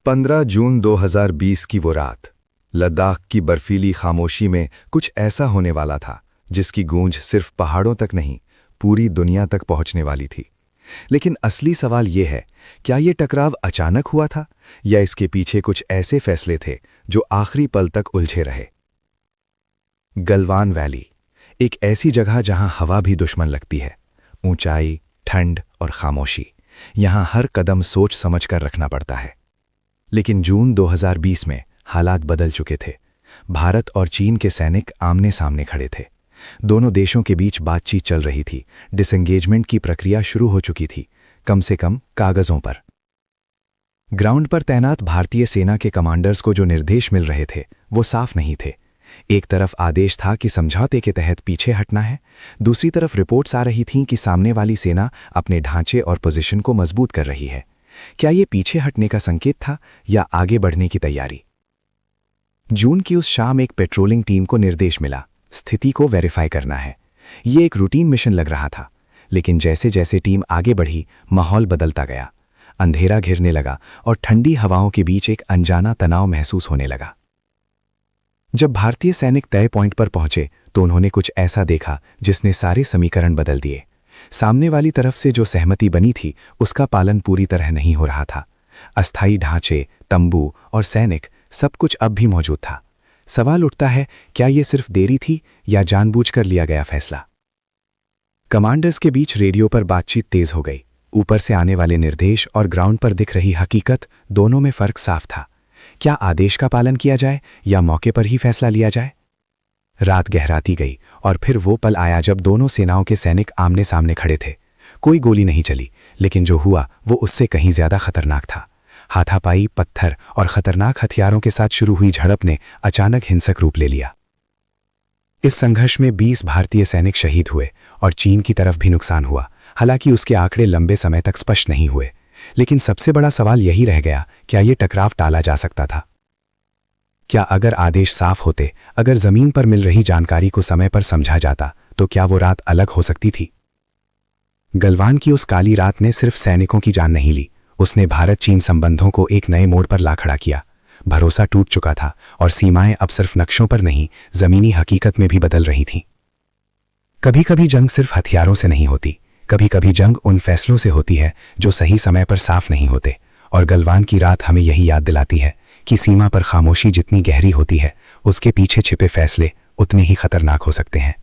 15 जून 2020 की वो रात, लद्दाख की बर्फीली खामोशी में कुछ ऐसा होने वाला था जिसकी गूंज सिर्फ पहाड़ों तक नहीं, पूरी दुनिया तक पहुंचने वाली थी। लेकिन असली सवाल ये है, क्या ये टकराव अचानक हुआ था या इसके पीछे कुछ ऐसे फैसले थे जो आखिरी पल तक उलझे रहे। गलवान वैली, एक ऐसी जगह जहां हवा भी दुश्मन लगती है। ऊंचाई, ठंड और खामोशी, यहां हर कदम सोच समझ कर रखना पड़ता है। लेकिन जून 2020 में हालात बदल चुके थे। भारत और चीन के सैनिक आमने सामने खड़े थे। दोनों देशों के बीच बातचीत चल रही थी, डिसएंगेजमेंट की प्रक्रिया शुरू हो चुकी थी, कम से कम कागजों पर। ग्राउंड पर तैनात भारतीय सेना के कमांडर्स को जो निर्देश मिल रहे थे वो साफ नहीं थे। एक तरफ आदेश था कि समझौते के तहत पीछे हटना है, दूसरी तरफ रिपोर्ट्स आ रही थीं कि सामने वाली सेना अपने ढांचे और पोजीशन को मजबूत कर रही है। क्या ये पीछे हटने का संकेत था या आगे बढ़ने की तैयारी? जून की उस शाम एक पेट्रोलिंग टीम को निर्देश मिला, स्थिति को वेरीफाई करना है। ये एक रूटीन मिशन लग रहा था, लेकिन जैसे जैसे टीम आगे बढ़ी, माहौल बदलता गया। अंधेरा घिरने लगा और ठंडी हवाओं के बीच एक अनजाना तनाव महसूस होने लगा। जब भारतीय सैनिक तय पॉइंट पर पहुंचे तो उन्होंने कुछ ऐसा देखा जिसने सारे समीकरण बदल दिए। सामने वाली तरफ से जो सहमति बनी थी उसका पालन पूरी तरह नहीं हो रहा था। अस्थायी ढांचे, तंबू और सैनिक, सब कुछ अब भी मौजूद था। सवाल उठता है, क्या यह सिर्फ देरी थी या जानबूझकर लिया गया फैसला? कमांडर्स के बीच रेडियो पर बातचीत तेज हो गई। ऊपर से आने वाले निर्देश और ग्राउंड पर दिख रही हकीकत, दोनों में फर्क साफ था। क्या आदेश का पालन किया जाए या मौके पर ही फैसला लिया जाए? रात गहराती गई और फिर वो पल आया जब दोनों सेनाओं के सैनिक आमने सामने खड़े थे। कोई गोली नहीं चली, लेकिन जो हुआ वो उससे कहीं ज्यादा खतरनाक था। हाथापाई, पत्थर और खतरनाक हथियारों के साथ शुरू हुई झड़प ने अचानक हिंसक रूप ले लिया। इस संघर्ष में 20 भारतीय सैनिक शहीद हुए और चीन की तरफ भी नुकसान हुआ। हालांकि उसके आंकड़े लंबे समय तक स्पष्ट नहीं हुए। लेकिन सबसे बड़ा सवाल यही रह गया, क्या ये टकराव टाला जा सकता था? क्या अगर आदेश साफ होते, अगर जमीन पर मिल रही जानकारी को समय पर समझा जाता, तो क्या वो रात अलग हो सकती थी? गलवान की उस काली रात ने सिर्फ सैनिकों की जान नहीं ली, उसने भारत चीन संबंधों को एक नए मोड़ पर ला खड़ा किया। भरोसा टूट चुका था और सीमाएं अब सिर्फ नक्शों पर नहीं, जमीनी हकीकत में भी बदल रही थीं। कभी कभी जंग सिर्फ हथियारों से नहीं होती, कभी कभी जंग उन फैसलों से होती है जो सही समय पर साफ नहीं होते। और गलवान की रात हमें यही याद दिलाती है कि सीमा पर खामोशी जितनी गहरी होती है, उसके पीछे छिपे फैसले उतने ही खतरनाक हो सकते हैं।